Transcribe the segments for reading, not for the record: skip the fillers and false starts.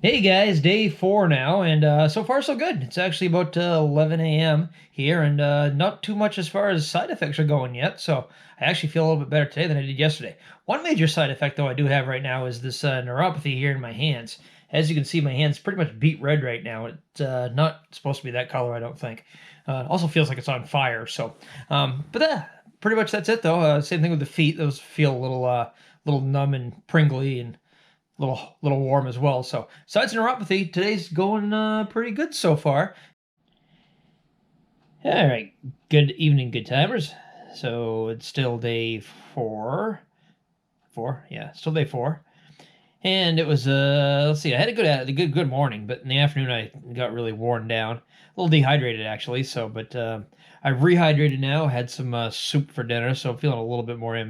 Hey guys, day 4 now, and so far so good. It's actually about 11 a.m. here, and not too much as far as side effects are going yet. So I actually feel a little bit better today than I did yesterday. One major side effect, though, I do have right now is this neuropathy here in my hands. As you can see, my hands pretty much beat red right now. It's not supposed to be that color, I don't think. Also feels like it's on fire. So, but pretty much that's it, though. Same thing with the feet; those feel a little numb and pringly and little warm as well. So besides neuropathy, today's going pretty good so far. All right, good evening, good timers. So it's still day four, yeah, still day 4. And it was let's see, I had a good morning, but in the afternoon I got really worn down, a little dehydrated actually. So, but I've rehydrated now. Had some soup for dinner, so I'm feeling a little bit more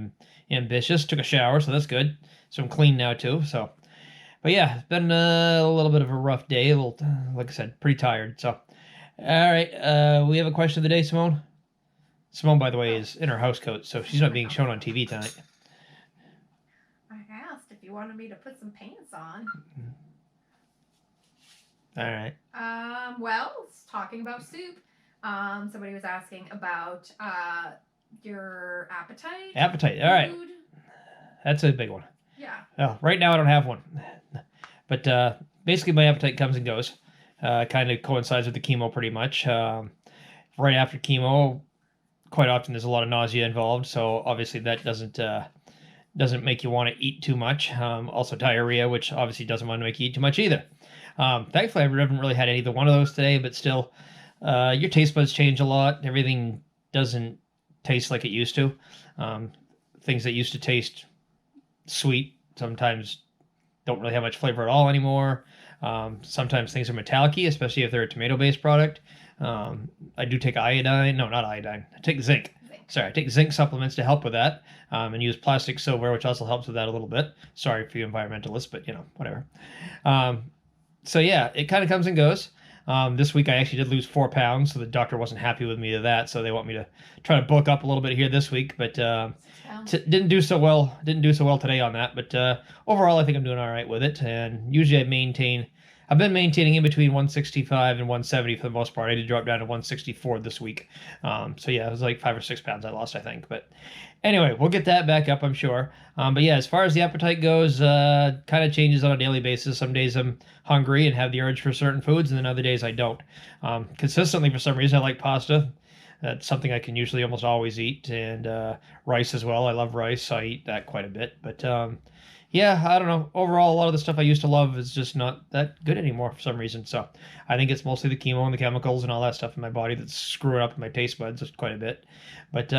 ambitious. Took a shower, so that's good. So I'm clean now too. So but yeah, it's been a little bit of a rough day. A little, like I said, pretty tired. So, all right, we have a question of the day, Simone. Simone, by the way, Oh, is in her house coat, so she's not being shown on TV tonight. I asked if you wanted me to put some pants on. All right. Well, talking about soup, somebody was asking about your appetite, Appetite. All right, food. that's a big one. Yeah. Oh, right now I don't have one, but basically my appetite comes and goes. Kind of coincides with the chemo pretty much. Right after chemo, quite often there's a lot of nausea involved, so obviously that doesn't make you want to eat too much. Also diarrhea, which obviously doesn't want to make you eat too much either. Thankfully, I haven't really had either one of those today, but still, your taste buds change a lot. Everything doesn't taste like it used to. Um, Things that used to taste sweet sometimes don't really have much flavor at all anymore. Sometimes things are metallic, especially if they're a tomato-based product. I do take iodine. No, not iodine. I take zinc. Zinc. Sorry, I take zinc supplements to help with that, and use plastic silverware, which also helps with that a little bit. Sorry for you environmentalists, but whatever. Um, so yeah, it kind of comes and goes. This week I actually did lose 4 pounds, so the doctor wasn't happy with me to that. So they want me to try to bulk up a little bit here this week, but didn't do so well. Didn't do so well today on that, but overall I think I'm doing all right with it. And usually I've been maintaining in between 165 and 170 for the most part. I did drop down to 164 this week. So yeah, it was like 5 or 6 pounds I lost, I think. But anyway, we'll get that back up, I'm sure. But yeah, as far as the appetite goes, kind of changes on a daily basis. Some days I'm hungry and have the urge for certain foods, and then other days I don't. Consistently, for some reason, I like pasta. That's something I can usually almost always eat, and rice as well. I love rice, so I eat that quite a bit. But yeah, I don't know. Overall, a lot of the stuff I used to love is just not that good anymore for some reason. So I think it's mostly the chemo and the chemicals and all that stuff in my body that's screwing up my taste buds quite a bit. But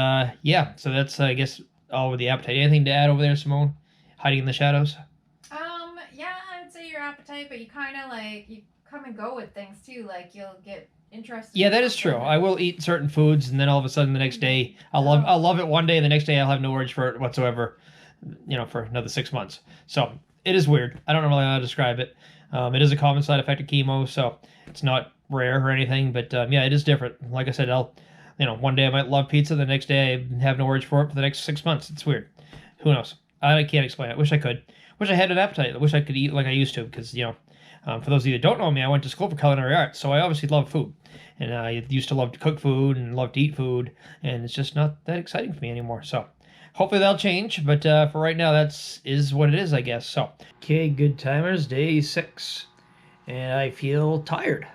yeah, so that's I guess all with the appetite. Anything to add over there, Simone? Hiding in the shadows? Yeah, I would say your appetite, but you kind of like you come and go with things too. Like you'll get interested Yeah, in that is true. something. I will eat certain foods, and then all of a sudden the next day I'll love it one day, and the next day I'll have no urge for it whatsoever. For another 6 months. So it is weird. I don't know really how to describe it. It is a common side effect of chemo, so it's not rare or anything. But yeah, it is different. Like I said, one day I might love pizza, the next day I have no urge for it for the next 6 months. It's weird. Who knows? I can't explain it. Wish I could. Wish I had an appetite. I wish I could eat like I used to. Because for those of you that don't know me, I went to school for culinary arts, so I obviously love food, and I used to love to cook food and love to eat food, and it's just not that exciting for me anymore. So hopefully that'll change, but for right now, is what it is, I guess. So, okay, good timers, day 6, and I feel tired,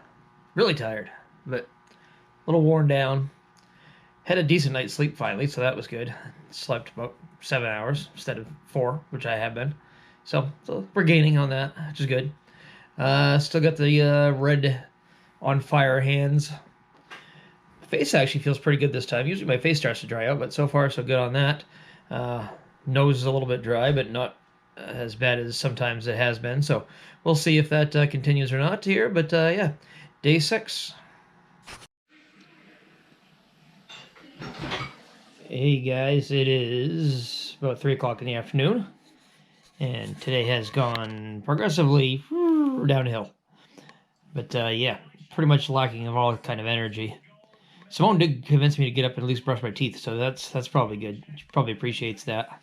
really tired, but a little worn down. Had a decent night's sleep finally, so that was good. Slept about 7 hours instead of 4, which I have been. So we're gaining on that, which is good. Still got the red on fire hands. Face actually feels pretty good this time. Usually my face starts to dry out, but so far so good on that. Nose is a little bit dry, but not as bad as sometimes it has been. So we'll see if that continues or not here. But yeah, day 6. Hey guys, it is about 3 o'clock in the afternoon, and today has gone progressively downhill. But yeah, pretty much lacking of all kind of energy. Simone did convince me to get up and at least brush my teeth, so that's probably good. She probably appreciates that.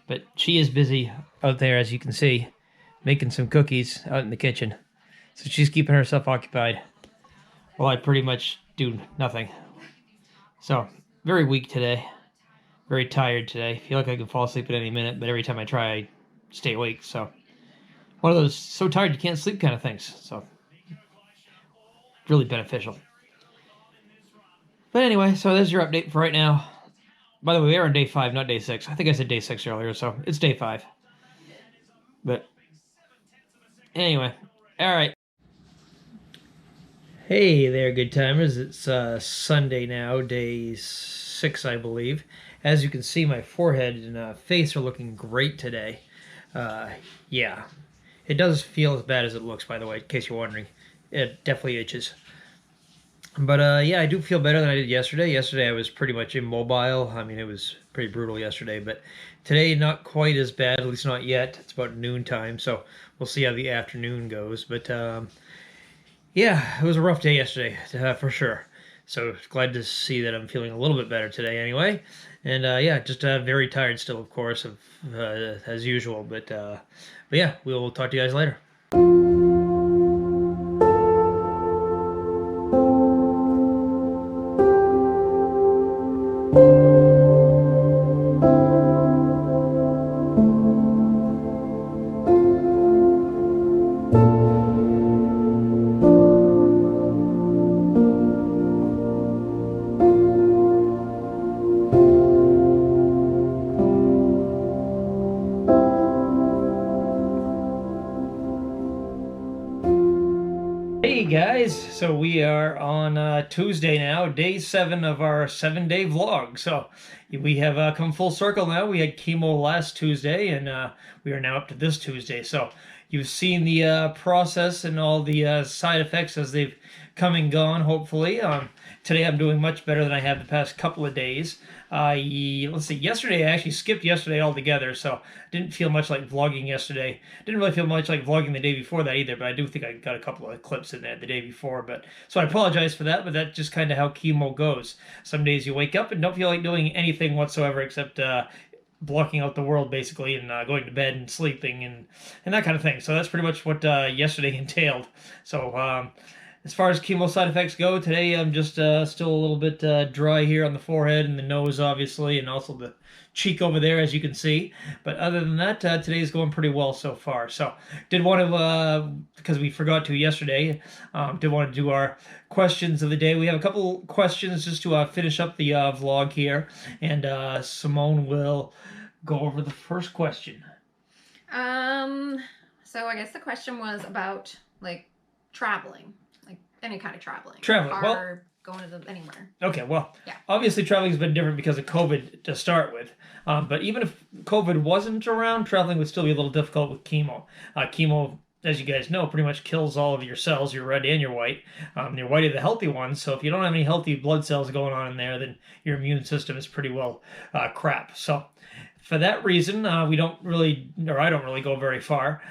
But she is busy out there, as you can see, making some cookies out in the kitchen. So she's keeping herself occupied while I pretty much do nothing. So, very weak today. Very tired today. Feel like I could fall asleep at any minute, but every time I try, I stay awake. So, one of those so tired you can't sleep kind of things. So, really beneficial. But anyway, so there's your update for right now. By the way, we are on day 5, not day 6. I think I said day 6 earlier, so it's day 5. But anyway, all right. Hey there, good timers. It's Sunday now, day 6, I believe. As you can see, my forehead and face are looking great today. Yeah, it does feel as bad as it looks, by the way, in case you're wondering. It definitely itches. But yeah, I do feel better than I did yesterday. Yesterday I was pretty much immobile. I mean, it was pretty brutal yesterday, but today not quite as bad, at least not yet. It's about noontime, so we'll see how the afternoon goes. But yeah, it was a rough day yesterday, for sure. So glad to see that I'm feeling a little bit better today anyway. And yeah, just very tired still, of course, as usual. But yeah, we'll talk to you guys later. Hey guys, so we are on Tuesday now, day 7 of our 7-day vlog. So we have come full circle now. We had chemo last Tuesday, and we are now up to this Tuesday. So you've seen the process and all the side effects as they've come and gone, hopefully. Today I'm doing much better than I have the past couple of days. Let's see, yesterday I actually skipped yesterday altogether, so didn't feel much like vlogging yesterday. Didn't really feel much like vlogging the day before that either, but I do think I got a couple of clips in there the day before. But so I apologize for that, but that's just kind of how chemo goes. Some days you wake up and don't feel like doing anything whatsoever except blocking out the world basically and going to bed and sleeping and that kind of thing. So that's pretty much what yesterday entailed. So as far as chemo side effects go, today I'm just still a little bit dry here on the forehead and the nose, obviously, and also the cheek over there, as you can see. But other than that, today's going pretty well so far. So did want to, because we forgot to yesterday, did want to do our questions of the day. We have a couple questions just to finish up the vlog here, and Simone will go over the first question. So I guess the question was about like traveling. Any kind of traveling. Traveling. Car, going to anywhere. Okay, well, yeah. Obviously traveling's been different because of COVID to start with. But even if COVID wasn't around, traveling would still be a little difficult with chemo. Chemo, as you guys know, pretty much kills all of your cells, your red and your white. Your white are the healthy ones, so if you don't have any healthy blood cells going on in there, then your immune system is pretty well crap. So for that reason, we don't really, or I don't really go very far.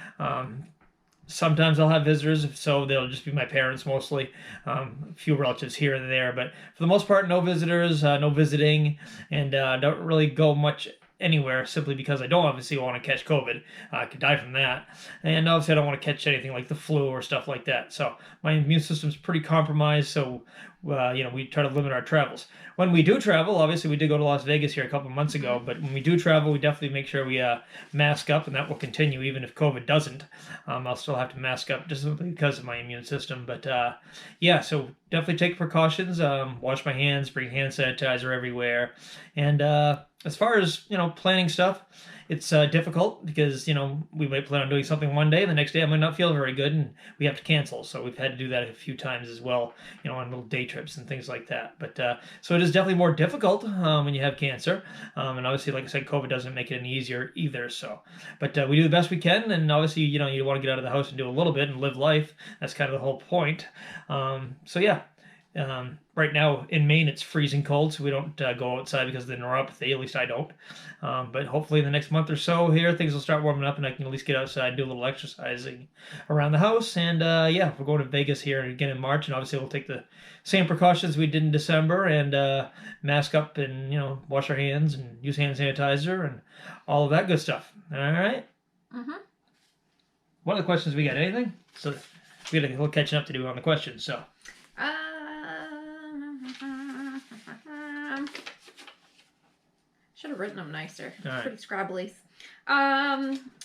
Sometimes I'll have visitors, so they'll just be my parents mostly, a few relatives here and there, but for the most part, no visitors, no visiting, and don't really go much anywhere simply because I don't obviously want to catch COVID. I could die from that, and obviously I don't want to catch anything like the flu or stuff like that. So my immune system's pretty compromised, so we try to limit our travels. When we do travel, obviously we did go to Las Vegas here a couple of months ago, but when we do travel, we definitely make sure we mask up, and that will continue even if COVID doesn't. I'll still have to mask up just simply because of my immune system. But yeah, so definitely take precautions. Wash my hands, bring hand sanitizer everywhere, and as far as planning stuff, it's difficult because we might plan on doing something one day and the next day I might not feel very good and we have to cancel. So we've had to do that a few times as well, on little day trips and things like that. But so it is definitely more difficult when you have cancer, and obviously, like I said, COVID doesn't make it any easier either. So, but we do the best we can, and obviously, you want to get out of the house and do a little bit and live life. That's kind of the whole point. So yeah. Right now in Maine it's freezing cold, so we don't go outside because of the neuropathy. At least I don't. But hopefully in the next month or so here things will start warming up and I can at least get outside and do a little exercising around the house. And yeah, we're going to Vegas here again in March, and obviously we'll take the same precautions we did in December and mask up and wash our hands and use hand sanitizer and all of that good stuff. All right. Mm-hmm. What are the questions we got? Anything? So we got a little catching up to do on the questions. So should have written them nicer. All right. Pretty scrabbly.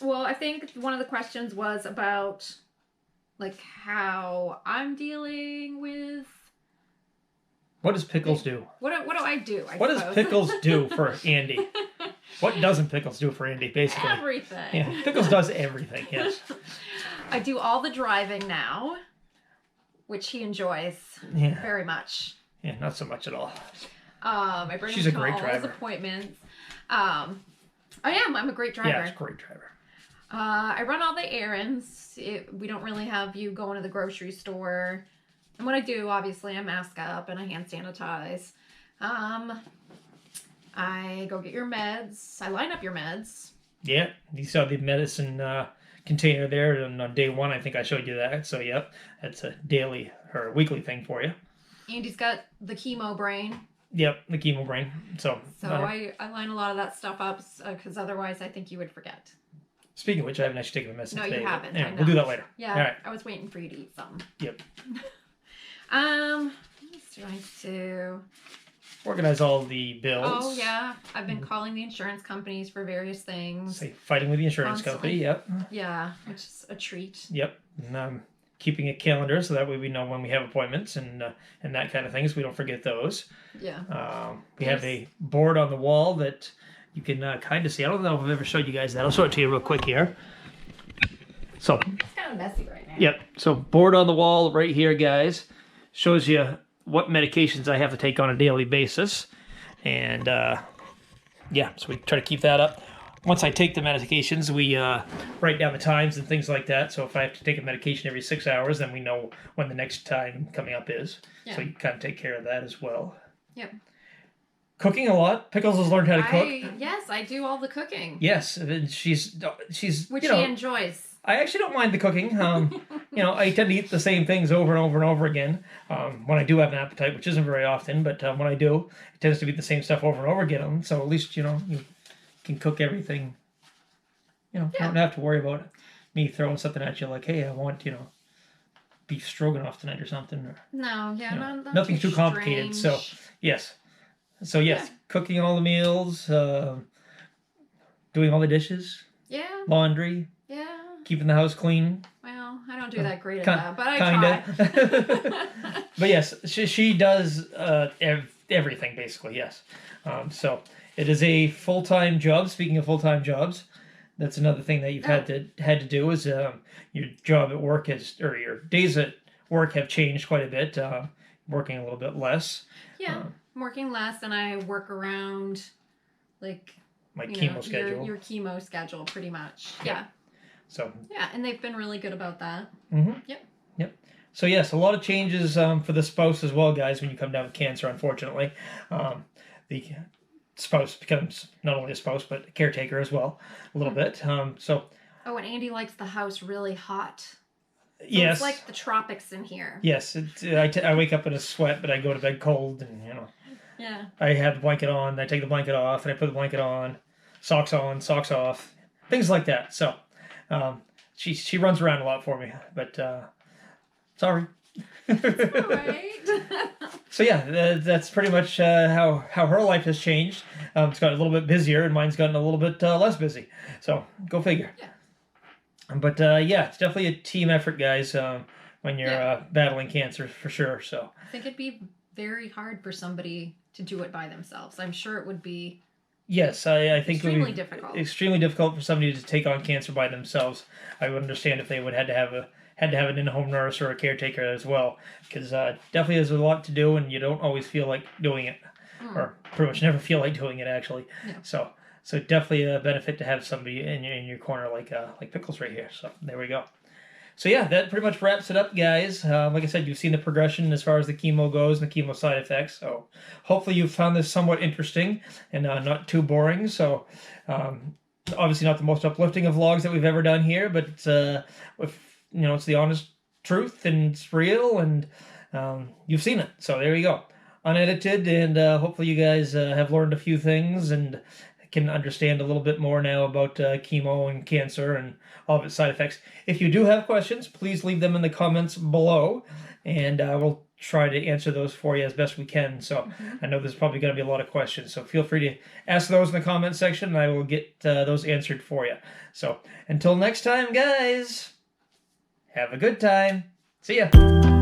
Well, I think one of the questions was about like how I'm dealing with. what does Pickles do? What do I do? What does Pickles do for Andy? What doesn't Pickles do for Andy, basically? Everything. Yeah, Pickles does everything, yes. I do all the driving now, which he enjoys Yeah. very much. Yeah, not so much at all. I bring She's him a to great all his driver. appointments. I am. I'm a great driver. Yeah, she's a great driver. I run all the errands. We don't really have you going to the grocery store. And when I do, obviously, I mask up and I hand sanitize. I go get your meds. I line up your meds. Yeah, you saw the medicine container there, and on day one, I think I showed you that. So, yep, that's a daily or weekly thing for you. Andy's got the chemo brain. Yep, the chemo brain. So I line a lot of that stuff up because otherwise I think you would forget. Speaking of which, I haven't actually taken the medicine No, today. you haven't. Anyway, I we'll do know. that later. Yeah, All right. I was waiting for you to eat something. Yep. What else do I do? Organize all the bills. Oh, yeah. I've been calling the insurance companies for various things. Say fighting with the insurance company. Yep. Yeah, which is a treat. Yep. And keeping a calendar so that way we know when we have appointments and that kind of thing, so we don't forget those. Yeah. We have a board on the wall that you can kind of see. I don't know if I've ever showed you guys that. I'll show it to you real quick here. So. It's kind of messy right now. Yep. So board on the wall right here, guys, shows you what medications I have to take on a daily basis. And yeah, so we try to keep that up. Once I take the medications, we write down the times and things like that. So if I have to take a medication every 6 hours, then we know when the next time coming up is. Yeah. So you kind of take care of that as well. Yep. Cooking a lot. Pickles has learned how to cook. Yes, I do all the cooking. Yes, and she's which she enjoys. I actually don't mind the cooking. I tend to eat the same things over and over and over again when I do have an appetite, which isn't very often. But when I do, it tends to be the same stuff over and over again. So at least you can cook everything. You don't have to worry about me throwing something at you like, hey, I want beef stroganoff tonight or something. Or, no, yeah, not nothing too complicated. So yes, cooking all the meals, doing all the dishes, laundry, keeping the house clean. Well, I don't do that great at that, but I try. But yes, she does everything basically. Yes, so it is a full-time job. Speaking of full-time jobs, that's another thing that you've had to do is your job at work or your days at work have changed quite a bit. Working a little bit less. Yeah, I'm working less, and I work around like my chemo schedule. Your chemo schedule, pretty much. Yeah. So. Yeah, and they've been really good about that. Mm-hmm. Yep. So yes, a lot of changes for the spouse as well, guys. When you come down with cancer, unfortunately, the spouse becomes not only a spouse but a caretaker as well, a little bit. So. Oh, and Andy likes the house really hot. So yes. It's like the tropics in here. Yes, I wake up in a sweat, but I go to bed cold, and Yeah. I have the blanket on. I take the blanket off, and I put the blanket on, socks off, things like that. So. She runs around a lot for me, but sorry. It's all right. So yeah, that's pretty much how her life has changed. It's gotten a little bit busier, and mine's gotten a little bit less busy. So go figure. Yeah. But it's definitely a team effort, guys. When you're battling cancer, for sure. So I think it'd be very hard for somebody to do it by themselves. I'm sure it would be. Yes, I think extremely it would be difficult. Extremely difficult for somebody to take on cancer by themselves. I would understand if they had to have an in-home nurse or a caretaker as well, because definitely there's a lot to do, and you don't always feel like doing it, or pretty much never feel like doing it actually. Yeah. So definitely a benefit to have somebody in your corner like Pickles right here. So there we go. So yeah, that pretty much wraps it up, guys. Like I said, you've seen the progression as far as the chemo goes and the chemo side effects. So hopefully you found this somewhat interesting and not too boring. So obviously not the most uplifting of vlogs that we've ever done here, but it's the honest truth and it's real, and you've seen it. So there you go, unedited, and hopefully you guys have learned a few things and can understand a little bit more now about chemo and cancer and all of its side effects. If you do have questions, please leave them in the comments below, and we'll try to answer those for you as best we can. So I know there's probably going to be a lot of questions, so feel free to ask those in the comment section, and I will get those answered for you. So until next time, guys, have a good time. See ya.